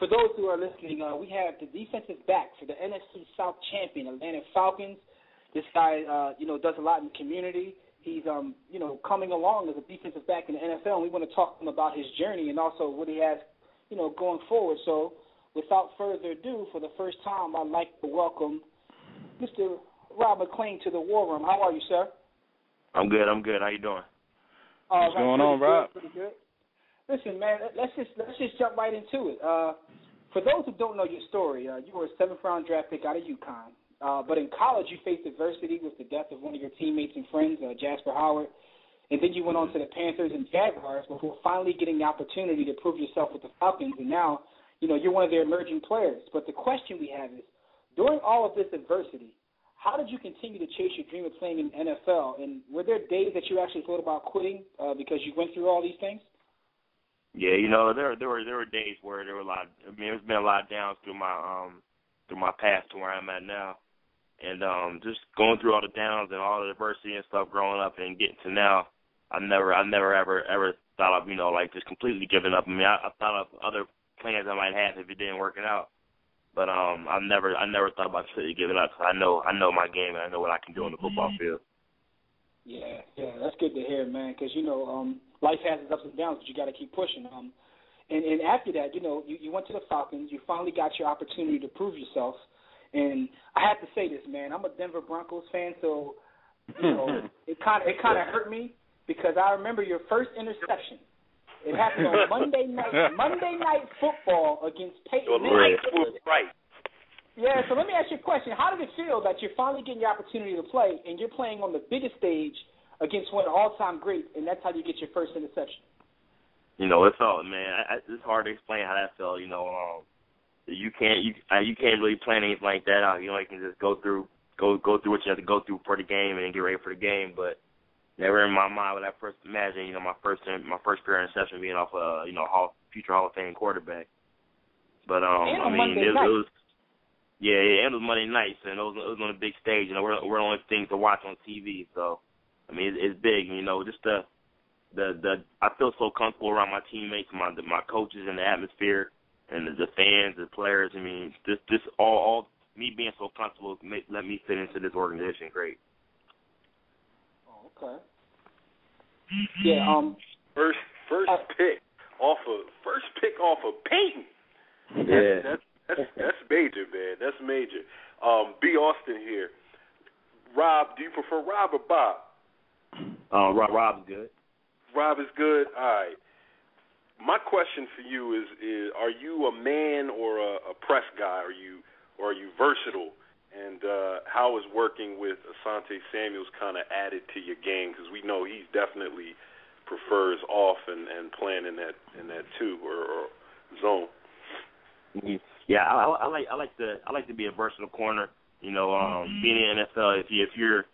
For those who are listening, we have the defensive back for the NFC South champion, Atlanta Falcons. This guy, does a lot in the community. He's, coming along as a defensive back in the NFL, and we want to talk to him about his journey and also what he has, going forward. So without further ado, for the first time, I'd like to welcome Mr. Rob McClain to the War Room. How are you, sir? I'm good. How you doing? What's going on, Rob? Pretty good. Listen, man, let's just jump right into it. For those who don't know your story, you were a 7th-round draft pick out of UConn. But in college, you faced adversity with the death of one of your teammates and friends, Jasper Howard. And then you went on to the Panthers and Jaguars before finally getting the opportunity to prove yourself with the Falcons. And now, you're one of their emerging players. But the question we have is, during all of this adversity, how did you continue to chase your dream of playing in the NFL? And were there days that you actually thought about quitting because you went through all these things? Yeah, there were days where there were there's been a lot of downs through my past to where I'm at now, and just going through all the downs and all the adversity and stuff growing up and getting to now, I never ever thought of just completely giving up. I mean, I thought of other plans I might have if it didn't work out, but I never thought about completely giving up. Cause I know my game and I know what I can do on the football field. Yeah, that's good to hear, man. Because life has its ups and downs, but you got to keep pushing. And after that, you went to the Falcons. You finally got your opportunity to prove yourself. And I have to say this, man. I'm a Denver Broncos fan, so it kind of hurt me because I remember your first interception. It happened on Monday night football against Peyton Manning. Right. Yeah, so let me ask you a question. How did it feel that you're finally getting your opportunity to play and you're playing on the biggest stage against one of the all-time greats, and that's how you get your first interception? It's all, man. It's hard to explain how that felt. You can't really plan anything like that out. You can just go through what you have to go through for the game and get ready for the game. But never in my mind would I first imagine, my first pure interception being off a future Hall of Fame quarterback. But it was. Yeah, it was Monday nights, and it was on a big stage, and we're the only thing to watch on TV. So, I mean, it's big, just I feel so comfortable around my teammates, my coaches, and the atmosphere, and the fans, the players. I mean, this all me being so comfortable let me fit into this organization great. Oh, okay. Yeah. First pick off of Peyton. Yeah. That's major, man. That's major. B. Austin here. Rob, do you prefer Rob or Bob? Rob's good. Rob is good? All right. My question for you is are you a man or a press guy? Are you versatile? And how is working with Asante Samuels kind of added to your game? Because we know he definitely prefers off and playing in that two or zone. Mm-hmm. Yeah, I like to be a versatile corner. Being in the NFL, if you're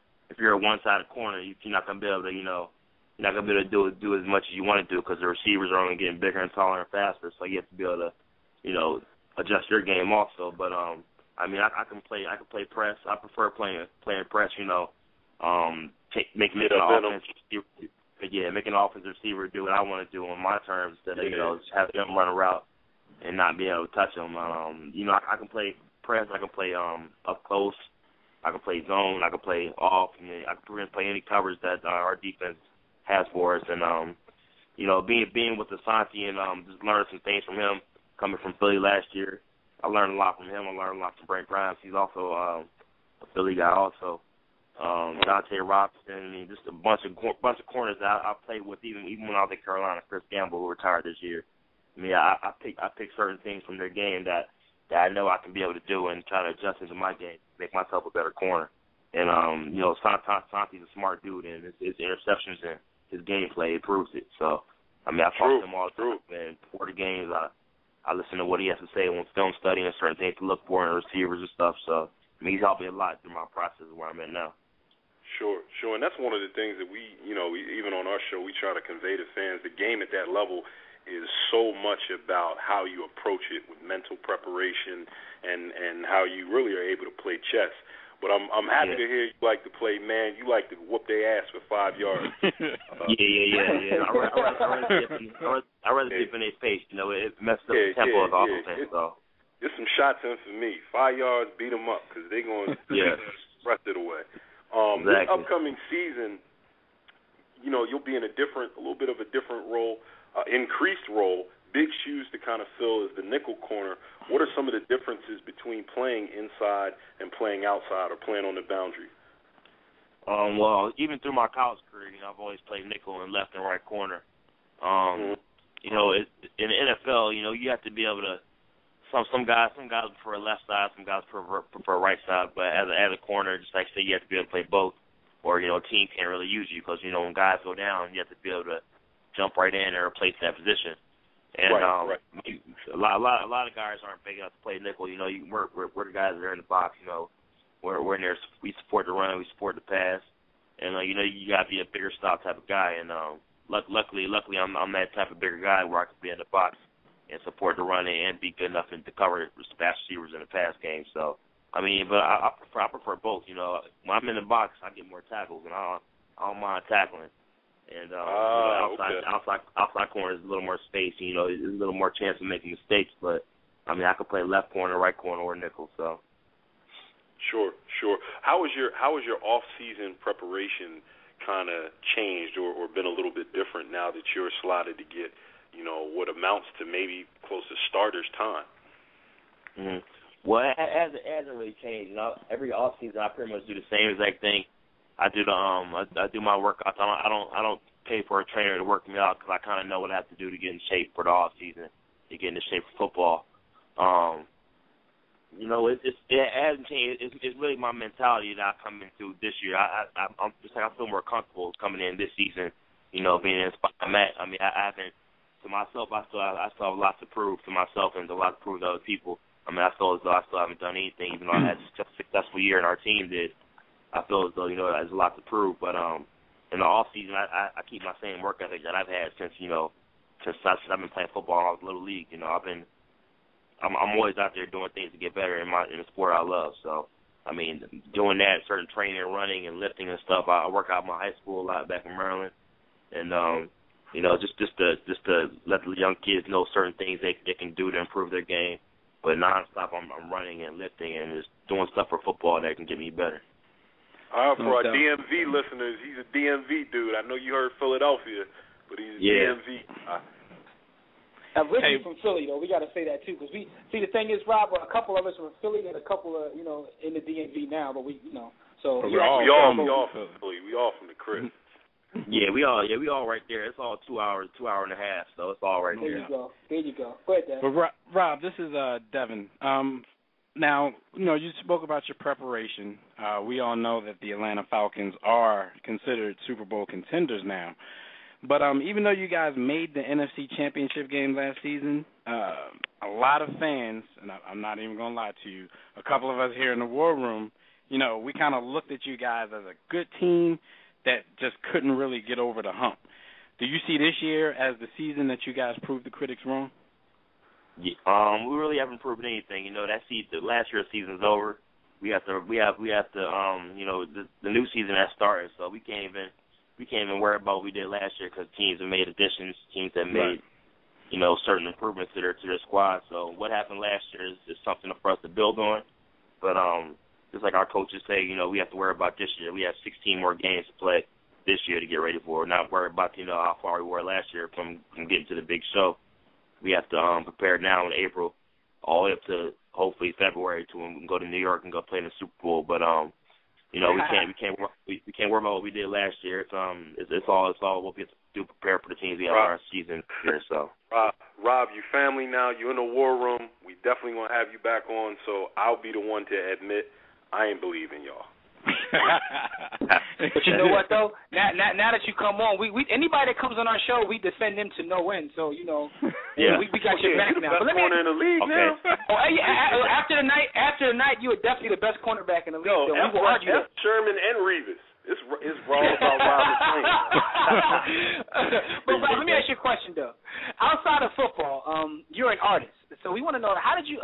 a one-sided corner, you're not gonna be able to you're not gonna be able to do as much as you want to do because the receivers are only getting bigger and taller and faster. So you have to be able to adjust your game also. But I can play press. I prefer playing press. Making an offensive receiver do what I want to do on my terms instead of just have them run a route and not be able to touch them. I can play press. I can play up close. I can play zone. I can play off. I can pretty much play any coverage that our defense has for us. And being with Asante and just learning some things from him, coming from Philly last year, I learned a lot from him. I learned a lot from Brent Grimes. He's also a Philly guy also. Dante Robinson. Just a bunch of corners that I played with even when I was in Carolina. Chris Gamble, who retired this year. I pick certain things from their game that I know I can be able to do and try to adjust into my game, make myself a better corner. And Sante's a smart dude, and his interceptions and his gameplay proves it. So I talk to him all the time, man. Before the games, I listen to what he has to say when film studying and certain things to look for in receivers and stuff. So he's helped me a lot through my process of where I'm at now. Sure. And that's one of the things that we even on our show, we try to convey to fans. The game at that level is so much about how you approach it with mental preparation and how you really are able to play chess. But I'm happy to hear you like to play man. You like to whoop their ass for 5 yards. Yeah. I rather dip in their face. You know, it messes up the tempo of the offense. So there's some shots in for me. 5 yards, beat them up because they're going to press it away. Exactly. This upcoming season, you know, you'll be in a little bit of a different role, increased role. Big shoes to kind of fill as the nickel corner. What are some of the differences between playing inside and playing outside or playing on the boundary? Well, even through my college career, you know, I've always played nickel and left and right corner. You know, in the NFL, you know, you have to be able to. Some guys prefer left side, some guys prefer right side. But as a corner, just like I said, you have to be able to play both, or you know, a team can't really use you because you know when guys go down, you have to be able to jump right in or replace that position. And right. A lot of guys aren't big enough to play nickel. You know, we're the guys that are in the box. You know, we're in there. We support the run, we support the pass, and you know you got to be a bigger stop type of guy. And luckily, I'm that type of bigger guy where I can be in the box and support the run and be good enough to cover the pass receivers in the pass game. So I mean, but I prefer both. You know, when I'm in the box, I get more tackles, and I don't mind tackling. And outside corner is a little more space. You know, there's a little more chance of making mistakes. But I mean, I could play left corner, right corner, or nickel. So sure. How was your off-season preparation kind of changed or been a little bit different now that you're slotted to get, you know, what amounts to maybe close to starter's time? Mm-hmm. Well, it hasn't really changed. You know, every off-season I pretty much do the same exact thing. I do I do my workouts. I don't pay for a trainer to work me out because I kind of know what I have to do to get in shape for the off season, to get into shape for football. You know, it hasn't changed. It's really my mentality that I come into this year. I'm just like I feel more comfortable coming in this season. You know, being in the spot I'm at. I mean, I haven't to myself. I still have a lot to prove to myself and a lot to prove to other people. I mean, I feel as though I still haven't done anything, even though I had a successful year and our team did. I feel as though, you know, there's a lot to prove. But in the off season, I keep my same work ethic that I've had since I've been playing football in the little league. You know, I'm always out there doing things to get better in the sport I love. So, I mean, doing that, certain training, running, and lifting and stuff. I work out in my high school a lot back in Maryland, and you know, just to let the young kids know certain things they can do to improve their game. But nonstop, I'm running and lifting and just doing stuff for football that can get me better. For our DMV listeners, he's a DMV dude. I know you heard Philadelphia, but he's a DMV. Originally from Philly, though. We got to say that, too, because the thing is, Rob, a couple of us are from Philly and a couple are, you know, in the DMV now, but we, you know, so. We all from Philly. We all from the crib. Yeah, we all right there. It's all 2 hours, 2 hour and a half, so it's all right there. There you go. Go ahead, Devin. But Rob, this is Devin. Now, you know, you spoke about your preparation. We all know that the Atlanta Falcons are considered Super Bowl contenders now. But even though you guys made the NFC Championship game last season, a lot of fans, and I'm not even going to lie to you, a couple of us here in the war room, you know, we kind of looked at you guys as a good team that just couldn't really get over the hump. Do you see this year as the season that you guys proved the critics wrong? Yeah, we really haven't proven anything. You know, the last year's season's over. We have to you know, the new season has started, so we can't even worry about what we did last year because teams have made additions, teams have made, you know, certain improvements to their squad. So what happened last year is something for us to build on. But just like our coaches say, you know, we have to worry about this year. We have 16 more games to play this year to get ready for. Not worry about, you know, how far we were last year from getting to the big show. We have to prepare now in April, all the way up to hopefully February to when we can go to New York and go play in the Super Bowl. But you know, we can't worry about what we did last year. It's all what we have to do, prepare for the teams we have in our season here. So Rob, you family now. You're in the war room. We definitely gonna have you back on. So I'll be the one to admit I ain't believing y'all. But you know what though? Now that you come on, we anybody that comes on our show, we defend them to no end. So you know, we got your back now. Best corner in the league now. After the night, you are definitely the best cornerback in the league. No, we will argue that. Sherman and Revis. It's wrong about Rob McClain. But Rob, let me ask you a question though. Outside of football, you're an artist. So we want to know, how did you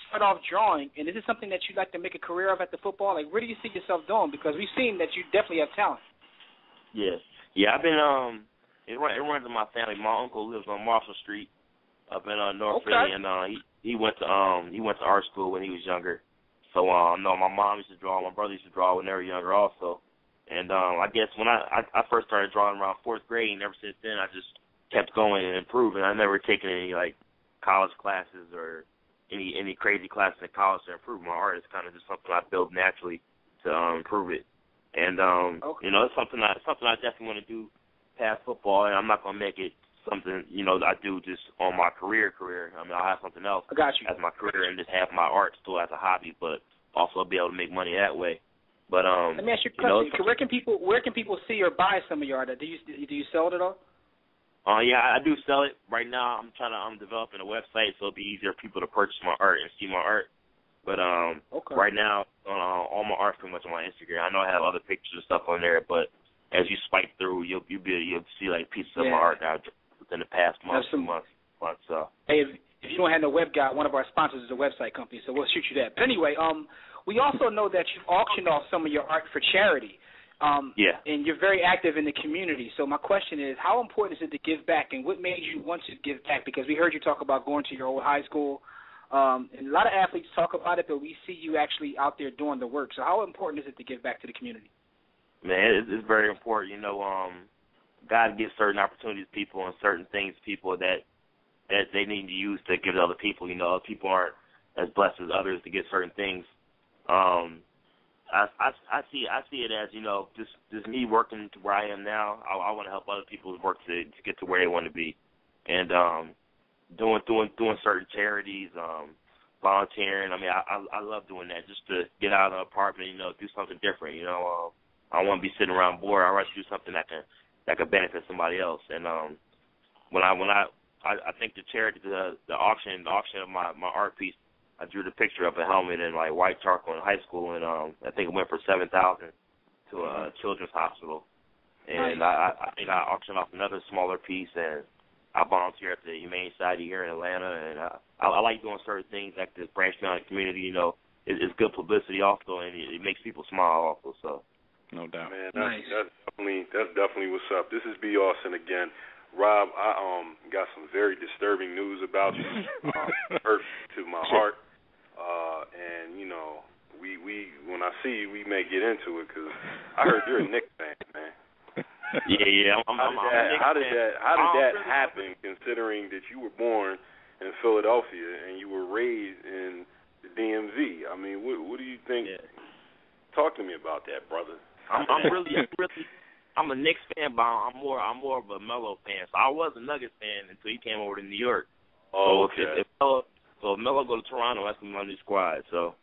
start off drawing, and is it something that you'd like to make a career of at the football? Like, where do you see yourself doing? Because we've seen that you definitely have talent. Yeah. Yeah, I've been, it runs in my family. My uncle lives on Marshall Street up in North Philly, and he went to art school when he was younger. So, no, my mom used to draw, my brother used to draw when they were younger also. And I guess when I first started drawing around 4th grade, and ever since then I just kept going and improving. I never taken any, like, college classes or any crazy classes in college to improve my art. It's kind of just something I built naturally to improve it. And you know, it's something I definitely want to do past football, and I'm not gonna make it something, you know, that I do just on my career. I mean, I'll have something else as my career and just have my art still as a hobby, but also be able to make money that way. But let me ask you a question. Where can people see or buy some of your art? Do you sell it at all? Yeah, I do sell it. Right now I'm developing a website so it'll be easier for people to purchase my art and see my art. But right now, all my art's pretty much on my Instagram. I know I have other pictures and stuff on there, but as you swipe through, you'll see like pieces of my art that I've done within the past month. So. Hey, if you don't have no web guy, one of our sponsors is a website company, so we'll shoot you that. But anyway, we also know that you've auctioned off some of your art for charity. And you're very active in the community. So my question is, how important is it to give back, and what made you want to give back? Because we heard you talk about going to your old high school, and a lot of athletes talk about it, but we see you actually out there doing the work. So how important is it to give back to the community? Man, it's very important. You know, God gives certain opportunities to people and certain things to people that they need to use to give to other people. You know, people aren't as blessed as others to get certain things. I see it as, you know, just me working to where I am now. I want to help other people work to get to where they want to be, and doing certain charities, volunteering. I mean, I love doing that just to get out of the apartment, you know, do something different. You know, I don't want to be sitting around bored. I want to do something that can benefit somebody else. And when I think the charity, the auction of my art piece, I drew the picture of a helmet and like white charcoal in high school, and I think it went for $7,000 to a children's hospital. And I think I auctioned off another smaller piece, and I volunteer at the Humane Society here in Atlanta, and I like doing certain things like this, branch out in the community. You know, it's good publicity also, and it makes people smile also. So, no doubt. Man, that's definitely what's up. This is B. Austin again. Rob, I got some very disturbing news about you. Hurt to my heart. And, you know, we when I see you, we may get into it because I heard you're a Knicks fan, man. Yeah. How did that happen, considering that you were born in Philadelphia and you were raised in the DMV? I mean, what do you think? Yeah. Talk to me about that, brother. I'm a Knicks fan, but I'm more of a Melo fan. So I was a Nuggets fan until he came over to New York. Oh, okay. So if Melo go to Toronto, that's my new squad. So.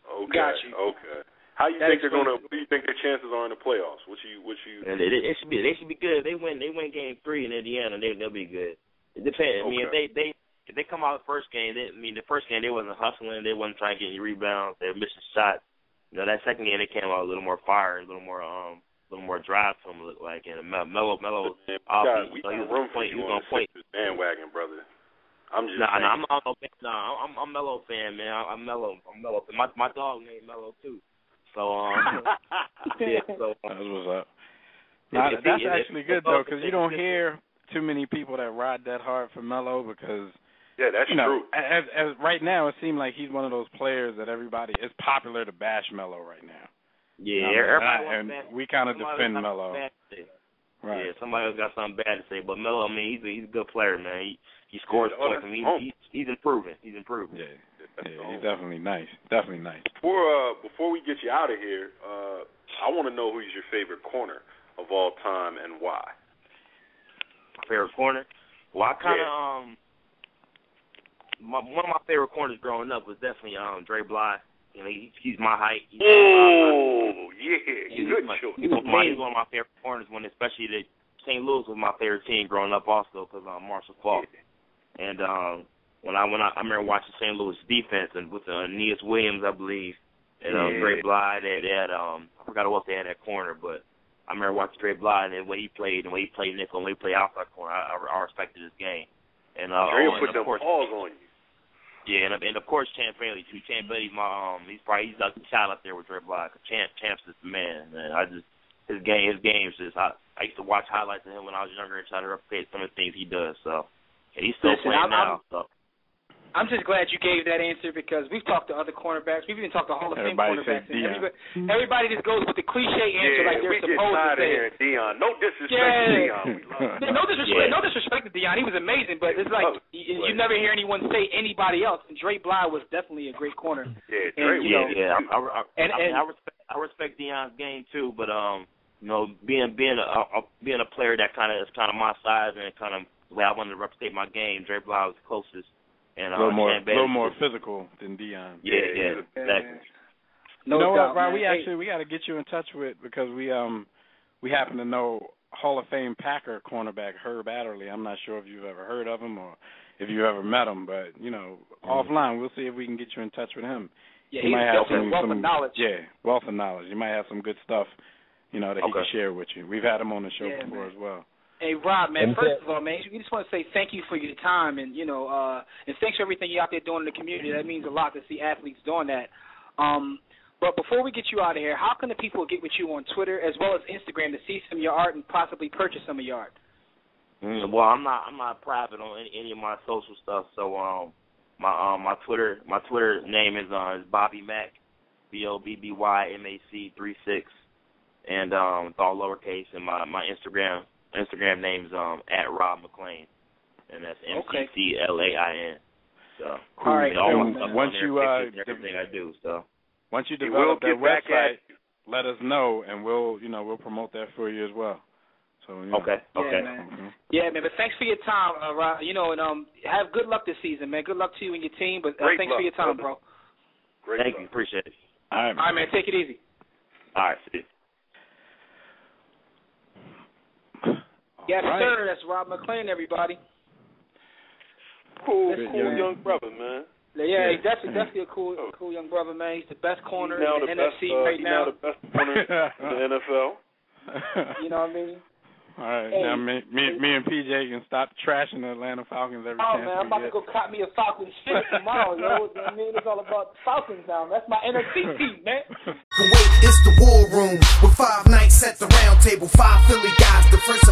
Okay. Got you. Okay. How you think they're gonna? What do you think their chances are in the playoffs? What you? And they should be good. They win Game 3 in Indiana. They'll be good. It depends. Okay. I mean, if they come out the first game, the first game they wasn't hustling. They wasn't trying to get any rebounds. They were missing shots. You know, that second game they came out a little more fire, a little more drive to them. Look like, and Melo. We got room for you on the bandwagon, brother. I'm just saying. I'm Melo fan, man. I'm Melo. My dog named Melo too. So yeah. So that's what's up. That's actually good though, because you don't hear too many people that ride that hard for Melo, because that's true. As right now, it seems like he's one of those players that everybody, it's popular to bash Melo right now. Yeah, and we kind of defend Melo. Right. Yeah, somebody else got something bad to say, but Melo, I mean, he's a good player, man. He scores points. I mean, he's improving. He's improving. Yeah, he's definitely nice. Definitely nice. Before we get you out of here, I want to know who's your favorite corner of all time and why. Favorite corner? Well, I kind of one of my favorite corners growing up was definitely Dre Bly. You know, he's my height. He's good choice. He's one of my favorite corners, especially the St. Louis was my favorite team growing up also because Marshall Faulkin. And when I remember watching St. Louis defense and with Aeneas Williams, I believe, and Dre Bly, they had I forgot who else they had at corner, but I remember watching Dre Bly and the way he played nickel and when he played outside corner. I respected his game. And Dre put them balls on you. Yeah, and of course Champ Bailey too. Champ Bailey's he's the child up there with Dre Block. Champ's just the man. His game's just I used to watch highlights of him when I was younger and try to replicate some of the things he does. So and he's still playing now. So. I'm just glad you gave that answer because we've talked to other cornerbacks. We've even talked to Hall of Fame cornerbacks. And everybody just goes with the cliche answer like they're supposed to say. Deion. No disrespect to Deion. No disrespect to Deion. He was amazing, but it's like you never hear anyone say anybody else. And Dre Bly was definitely a great corner. Yeah, Dre. I respect Deion's game too, but being a player that is kind of my size and kind of the way I wanted to represent my game, Dre Bly was the closest. And, a little more physical than Deion. Yeah, exactly. No doubt, Brian, we got to get you in touch with because we happen to know Hall of Fame Packer cornerback Herb Adderley. I'm not sure if you've ever heard of him or if you ever met him, but offline we'll see if we can get you in touch with him. Yeah, he might have some wealth of knowledge. Yeah, wealth of knowledge. He might have some good stuff, that he can share with you. We've had him on the show before as well. Hey, Rob, man, first of all, man, we just want to say thank you for your time and, and thanks for everything you're out there doing in the community. That means a lot to see athletes doing that. But before we get you out of here, how can the people get with you on Twitter as well as Instagram to see some of your art and possibly purchase some of your art? Well, I'm not private on any of my social stuff, so my Twitter name is Bobby Mac, BOBBYMAC 36, and it's all lowercase, and my Instagram name is at Rob McClain, and that's MCCLAIN. So, all right. Once you everything I do, so once you develop that website, let us know, and we'll promote that for you as well. So okay. Yeah, man. But thanks for your time, Rob. And have good luck this season, man. Good luck to you and your team. But thanks for your time, bro. Thank you. Appreciate it. All right, man. Take it easy. All right. See you. Yes, sir. That's Rob McClain, everybody. Cool young brother, man. Yeah, he's definitely a cool young brother, man. He's the best corner in the NFC right now. He's now the best corner in the NFL. You know what I mean? All right, now me and PJ can stop trashing the Atlanta Falcons every chance we get. I'm about to go cop me a Falcons shirt tomorrow, yo. I mean, it's all about the Falcons now. That's my NFC team, man. Kuwait is the war room with 5 nights at the round table, 5 Philly guys, the first